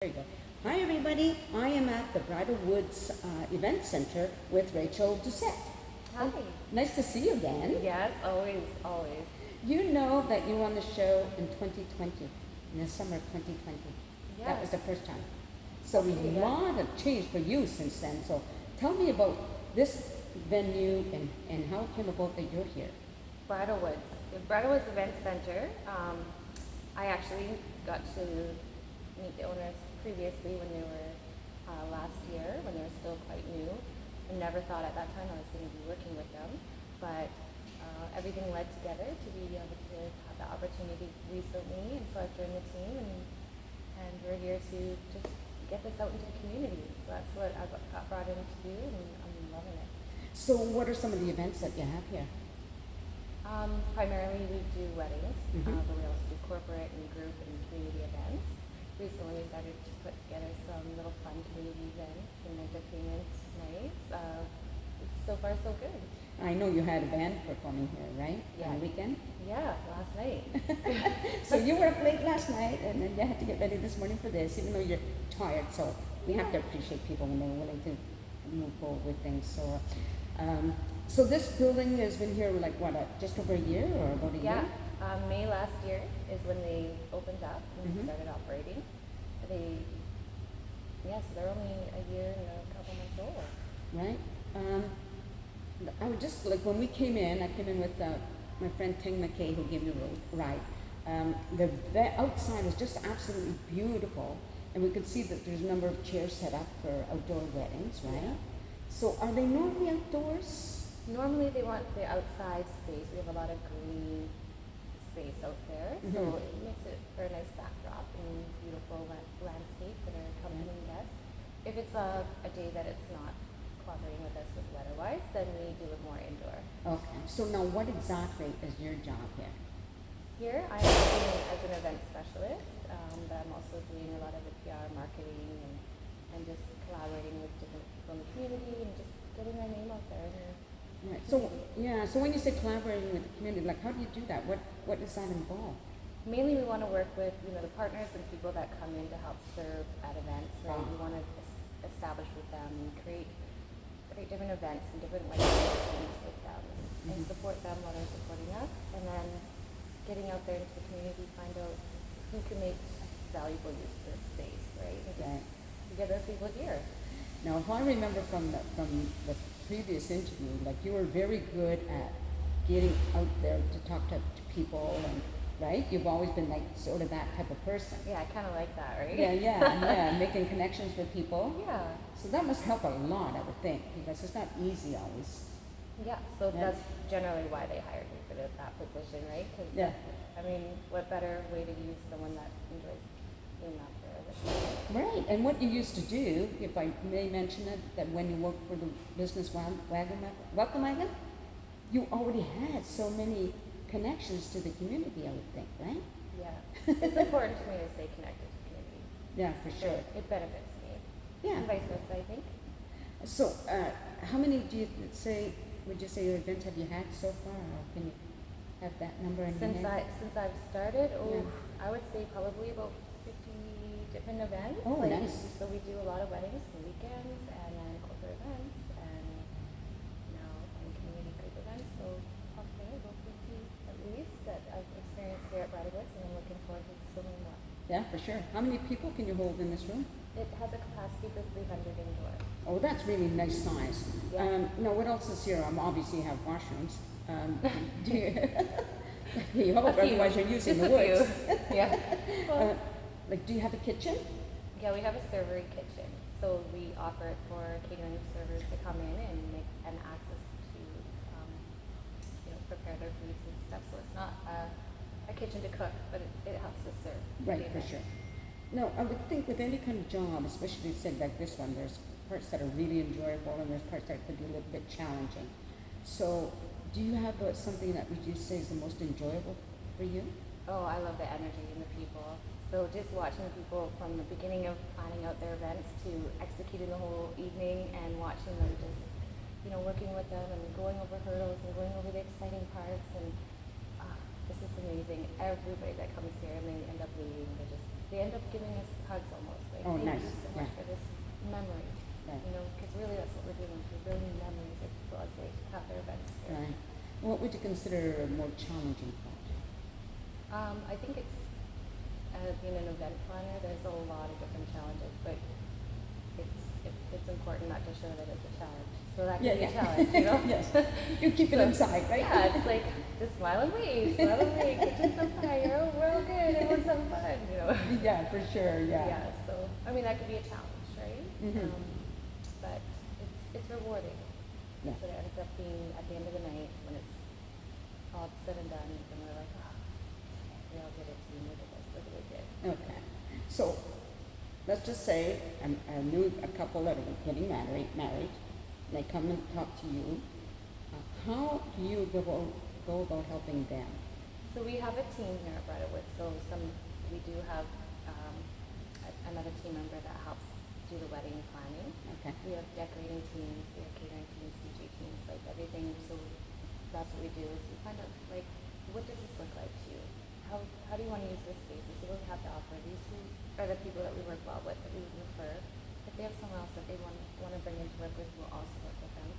There you go. Hi everybody, I am at the Bridlewoods Event Centre with Rachel Doucette. Hi. Nice to see you again. Yes, always, always. You know that you were on the show in 2020, in the summer of 2020. That Yes. was the first time. So a Yeah. lot have changed for you since then. So tell me about this venue and how it came about that you're here. Bridlewoods. The Bridlewoods Event Centre. I actually got to meet the owners previously when they were last year, when they were still quite new. I never thought at that time I was going to be working with them, but everything led together to be able to have the opportunity recently, and so I've joined the team, and we're here to just get this out into the community. So that's what I got brought in to do, and I'm loving it. So what are some of the events that you have here? Primarily we do weddings, Mhm. but we also do corporate and group and community events. Recently we started to put together some little fun community events and entertainment nights. So far so good. I know you had a band performing here, right? Yeah. On the weekend? Yeah, last night. So you were up late last night and then you had to get ready this morning for this, even though you're tired. So we have to appreciate people when they're willing to move forward with things. So this building has been here like what, just over a year or about a Yeah, year? May last year is when they opened up and Mhm. started operating. So they're only a year and a couple months old. Right? I would just like when we came in, I came in with my friend Ting McKay who gave me a ride. The outside is just absolutely beautiful, and we could see that there's a number of chairs set up for outdoor weddings, right? Yeah. So are they normally outdoors? Normally they want the outside space. We have a lot of green space out there, so Mhm. it makes it for a nice backdrop and beautiful landscape for their accompanying guests. If it's a day that it's not cooperating with us with weather-wise, then we do it more indoor. Okay. So now, what exactly is your job here? Here I'm working as an event specialist, but I'm also doing a lot of the PR marketing and just collaborating with different people in the community and just getting our name out there. Right. So yeah. So when you say collaborating with the community, like how do you do that? What does that involve? Mainly we want to work with, the partners and people that come in to help serve at events, right? We want to establish with them and create different events and different things with them and support them while they're supporting us, and then getting out there into the community, find out who can make valuable use of this space, right? And Right. just get those people here. Now, if I remember from the previous interview, like you were very good at getting out there to talk to people, and right, you've always been like sort of that type of person. Yeah, I kind of like that, right? Yeah, making connections with people. Yeah. So that must help a lot, I would think, because it's not easy always. Yeah, so Yeah. that's generally why they hired me for that position, right? Because, Yeah. what better way to use someone that enjoys doing that for a living? Right, and what you used to do, if I may mention it, that when you worked for the business welcome wagon, you already had so many connections to the community, I would think, right? Yeah. It's important to me to stay connected to the community. Yeah, for sure. It benefits me. Yeah. And vice versa, I think. So, how many would you say your events have you had so far, or can you have that number in your head? Since I've started, Yeah. I would say probably about 50 different events. Oh, nice. So we do a lot of weddings for weekends and then corporate events and now community group events. So probably about 50 at least that I've experienced here at Bridlewoods, and I'm looking forward to so many more. Yeah, for sure. How many people can you hold in this room? It has a capacity for 300 indoor. Oh, that's really nice size. Yeah. Now, what else is here? Obviously, you have washrooms. Do you? You hope, A few. otherwise you're using Just the a few. woods. Yeah. Well, Like, do you have a kitchen? yeah, we have a servery kitchen, so we offer it for catering servers to come in and access to, prepare their foods and stuff. So it's not a kitchen to cook, but it helps us serve. Right, the for event. sure. No, I would think with any kind of job, especially said like this one, there's parts that are really enjoyable and there's parts that could be a little bit challenging. So, do you have something that would you say is the most enjoyable for you? Oh, I love the energy and the people. So just watching people from the beginning of planning out their events to executing the whole evening and watching them just, working with them and going over hurdles and going over the exciting parts, and this is amazing. Everybody that comes here and they end up leaving, they're just they end up giving us hugs almost. Like, Oh, thank nice. you so much Yeah. for this memory. Right. You know, because really that's what we're doing. We're building memories of people as they have their events here. Right. What would you consider a more challenging part? I think it's being an event planner. There's a lot of different challenges, but it's important not to show that it's a challenge. So that can be a challenge, you know. Yes. You keep it inside, right? Yeah, it's like just smile and wave, kitchen's on fire, oh, we're all good, everyone's having fun, you know. Yeah, for sure. Yeah. Yeah. So I mean that could be a challenge, right? Mhm. But it's rewarding. Yeah. So it ends up being at the end of the night when it's all said and done, and we're like, oh, we all did it. We did this. Look what we did. Okay. So let's just say I knew a couple that are getting married. They come and talk to you. How do you go about helping them? So we have a team here at Bridlewoods. So we do have another team member that helps do the wedding planning. Okay. We have decorating teams, we have catering teams, DJ teams, like everything. So that's what we do is we find out like what does this look like to you? How do you want to use this space? This is what we have to offer. These are the people that we work well with that we would refer. If they have someone else that they want to bring in to work with, we'll also work with them.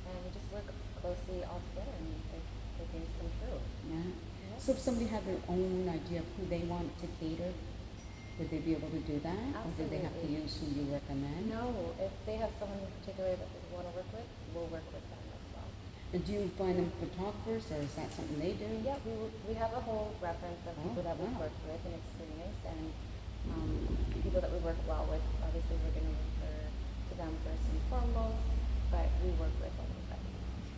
And we just work closely all together and make things come true. Yeah. So if somebody had their own idea of who they want to cater, would they be able to do that? Absolutely. Or do they have to use who you recommend? No, if they have someone in particular that they want to work with, we'll work with them as well. And do you find them photographers, or is that something they do? Yeah, we have a whole reference of people that we've wow. worked with and experienced, and people that we work well with. Obviously, we're going to refer to them first and foremost, but we work with everybody.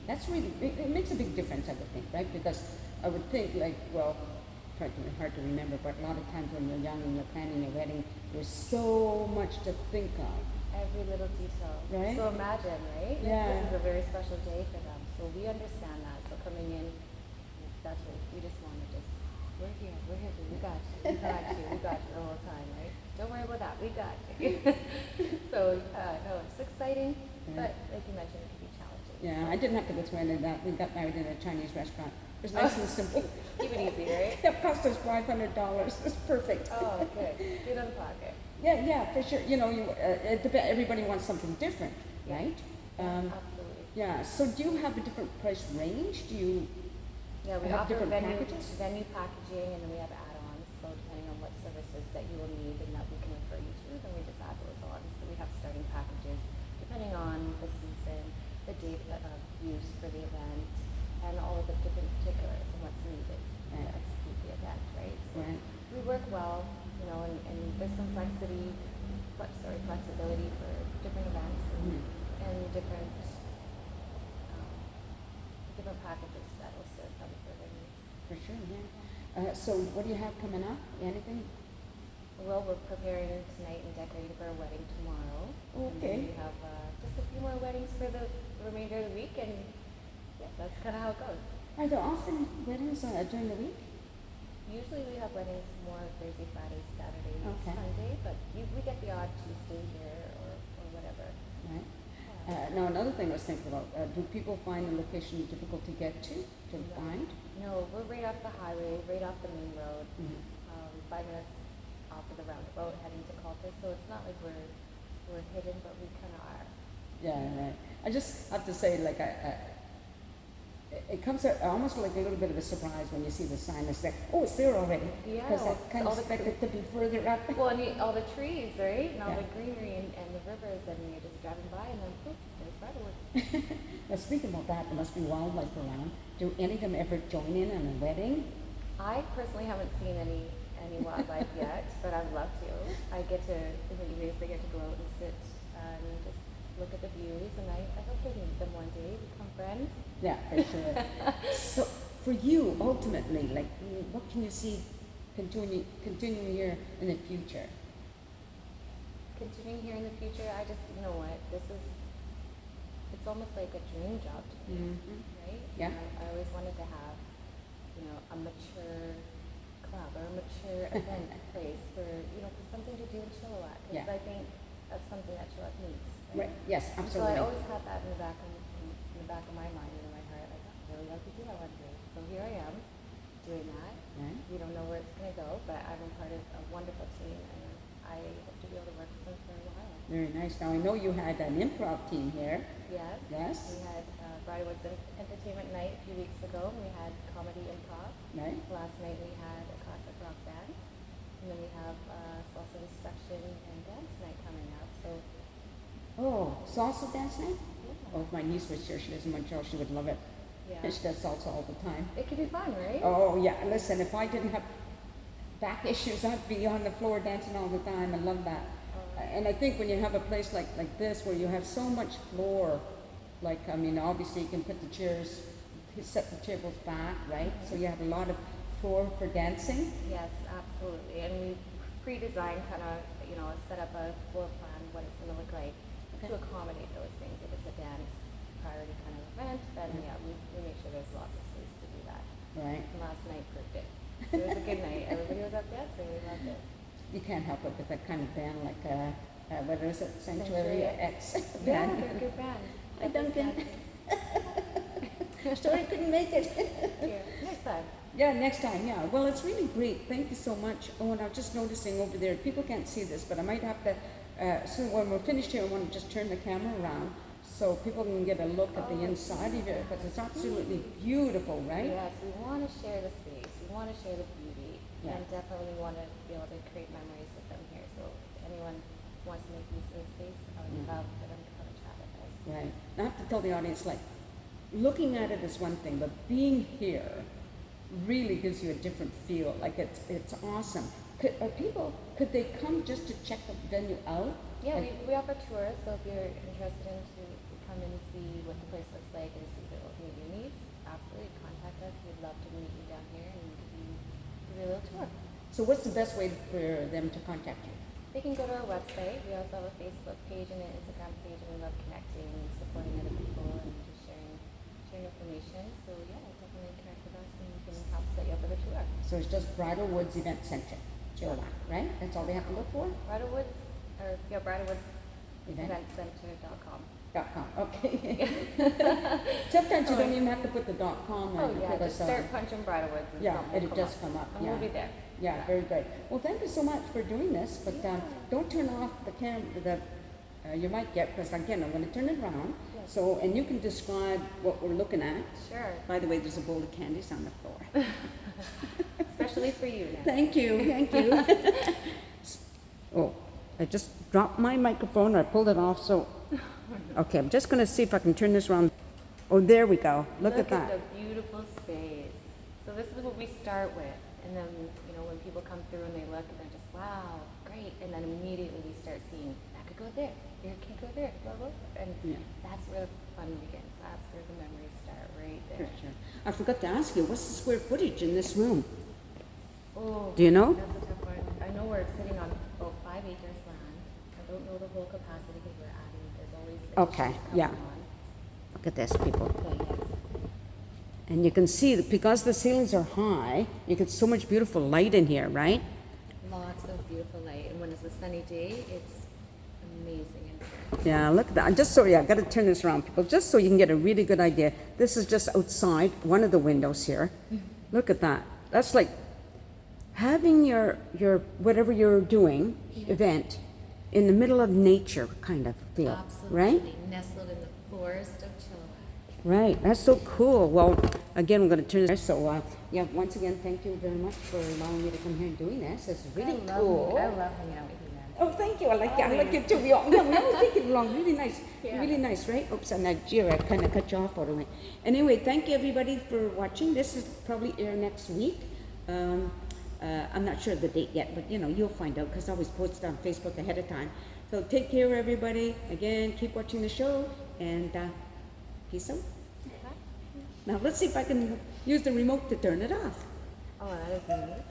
That's really, it makes a big difference, I would think, right? Because I would think, like, well, hard to remember, but a lot of times when you're young and you're planning a wedding, there's so much to think of. Every little detail. Right? So imagine, right? Yeah. This is a very special day for them. So we understand that. So coming in, that's what we just want to just, we're here for you, we got you, we got you the whole time, right? Don't worry about that, we got you. So, no, it's exciting, but like you mentioned, it can be challenging. Yeah, I didn't have to go through any of that. We got married in a Chinese restaurant. It was nice and simple. Keep it easy, right? It cost us $500. It's perfect. Oh, good. Good on the pocket. Yeah, for sure. You know, everybody wants something different, right? Absolutely. Yeah. So do you have a different price range? Do you Yeah, we have offer different venue packaging, and then we have add-ons. So depending on what services that you will need and that we can refer you to, then we just add those on. So we have starting packages depending on the season, the date of use for the event, and all of the different particulars and what's needed to execute the event, right? So we work well, you know, and there's some flexibility for different events and different packages that will serve them for their needs. For sure, yeah. So what do you have coming up? Anything? Well, we're preparing tonight and decorating for a wedding tomorrow. Okay. And we have just a few more weddings for the remainder of the week, and yeah, that's kind of how it goes. Are there often weddings during the week? Usually we have weddings more Thursday, Friday, Saturday, Okay. Sunday, but we get the odd Tuesday here or whatever. Right. Now another thing I was thinking about, do people find the location difficult to get to find? No, we're right off the highway, right off the main road, Mhm. 5 minutes off of the roundabout heading to Cultus, so it's not like we're hidden, but we kind of are. Yeah, right. I just have to say, like, it comes almost like a little bit of a surprise when you see the sign that's there. Oh, it's there already. Yeah, Because I kind all of the expect it to be further up. Well, and all the trees, right? And all Yeah. the greenery and the rivers, and you're just driving by, and then poof, there's Bridlewoods. Now, speaking about that, there must be wildlife around. Do any of them ever join in on a wedding? I personally haven't seen any wildlife yet, but I'd love to. I get to, in the evenings, I get to go out and sit and just look at the views, and I hope to meet them one day, become friends. Yeah, for sure. So, for you, ultimately, like, what can you see continuing here in the future? Continuing here in the future, I just, you know what, it's almost like a dream job to me, right? Yeah. I always wanted to have, you know, a mature club or a mature event place for something to do in Chilliwack, because Yeah. I think that's something that Chilliwack needs. Right. Yes, And absolutely. so I always had that in the back of my mind and in my heart. Like, I really like to do that one day. So here I am, doing that. Right. We don't know where it's going to go, but I'm a part of a wonderful team, and I hope to be able to work with them for a while. Very nice. Now, I know you had an improv team here. Yes. Yes. We had Bridlewoods Entertainment Night a few weeks ago. We had comedy improv. Right. Last night we had a classic rock band. And then we have salsa instruction and dance night coming up. So, Oh, salsa dance night? yeah. Oh, if my niece was here, she lives in Montreal, she would love it. Yeah. And she does salsa all the time. It could be fun, right? Oh, yeah. Listen, if I didn't have back issues, I'd be on the floor dancing all the time. I love that. And I think when you have a place like this where you have so much floor, like, I mean, obviously you can put the chairs, set the tables back, right? So you have a lot of floor for dancing. Yes, absolutely. And we pre-designed kind of, set up a floor plan, what it's going to look like to accommodate those things. If it's a dance priority kind of event, then yeah, we make sure there's lots of space to do that. Right. And last night proved it. It was a good night. Everybody was up dancing. We loved it. You can't help it with that kind of band like, what is it, Sanctuary X Yeah, band. they're a good band. Hi, Duncan. Sorry, couldn't make it. Here, next time. Yeah, next time, yeah. Well, it's really great. Thank you so much. Oh, and I was just noticing over there, people can't see this, but I might have to, so when we're finished here, I want to just turn the camera around so people can get a look at the inside of it, because it's absolutely beautiful, right? Yes, we want to share the space. We want to share the beauty. Yeah. And definitely want to be able to create memories with them here. So if anyone wants to make use of the space, I would love for them to come and chat with us. Right. I have to tell the audience, like, looking at it is one thing, but being here really gives you a different feel. Like, it's awesome. Could they come just to check the venue out? Yeah, Like, we offer tours. So if you're interested in to come and see what the place looks like and see what meet your needs, absolutely contact us. We'd love to meet you down here and give you a little tour. so what's the best way for them to contact you? They can go to our website. We also have a Facebook page and an Instagram page, and we love connecting, supporting other people, and just sharing information. So yeah, definitely connect with us, and we can help set you up with a tour. So it's just Bridlewoods Event Centre, Chilliwack, right? That's all they have to look for? Bridlewoods Eventcenter.com. .com, okay. Sometimes you don't even have to put the .com in. Oh yeah, because, just start punching Bridlewoods and yeah, something will it'll just come up, and yeah. we'll be there. Yeah, very good. Well, thank you so much for doing this, but don't turn off the camera, you might get, because again, I'm going to turn it around. Yes. So, and you can describe what we're looking at. Sure. By the way, there's a bowl of candies on the floor. Especially for you now. Thank you, thank you. Oh, I just dropped my microphone, I pulled it off, so, okay, I'm just going to see if I can turn this around. Oh, there we go. Look at that. the beautiful space. So this is what we start with. And then, when people come through and they look and they're just, wow, great. And then immediately we start seeing, that could go there, here can go there, blah, blah. And that's where the fun begins. That's where the memories start, right For there. sure. I forgot to ask you, what's the square footage in this room? Oh, Do you know? that's a tough one. I know we're sitting on about 5 acres land. I don't know the whole capacity because we're adding, there's always Okay, additions yeah. coming on. Look at this, people. But yes. And you can see that because the ceilings are high, you get so much beautiful light in here, right? Lots of beautiful light, and when it's a sunny day, it's amazing in here. Yeah, look at that. I got to turn this around, people, just so you can get a really good idea. This is just outside one of the windows here. Look at that. That's like having your whatever you're doing event in the middle of nature kind of feel, Absolutely. right? Nestled in the forest of Chilliwack. Right, that's so cool. Well, again, I'm going to turn this. So, once again, thank you very much for allowing me to come here and doing this. It's really cool. I love hanging out with you, man. Oh, thank you. I like it too. We always take it along. Really nice. Yeah. Really nice, right? Oops, and Nigeria kind of cut you off out of it. Anyway, thank you everybody for watching. This is probably air next week. I'm not sure of the date yet, but you'll find out because I always post on Facebook ahead of time. So take care, everybody. Again, keep watching the show and peace out. Okay. Now let's see if I can use the remote to turn it off. Oh, that is neat.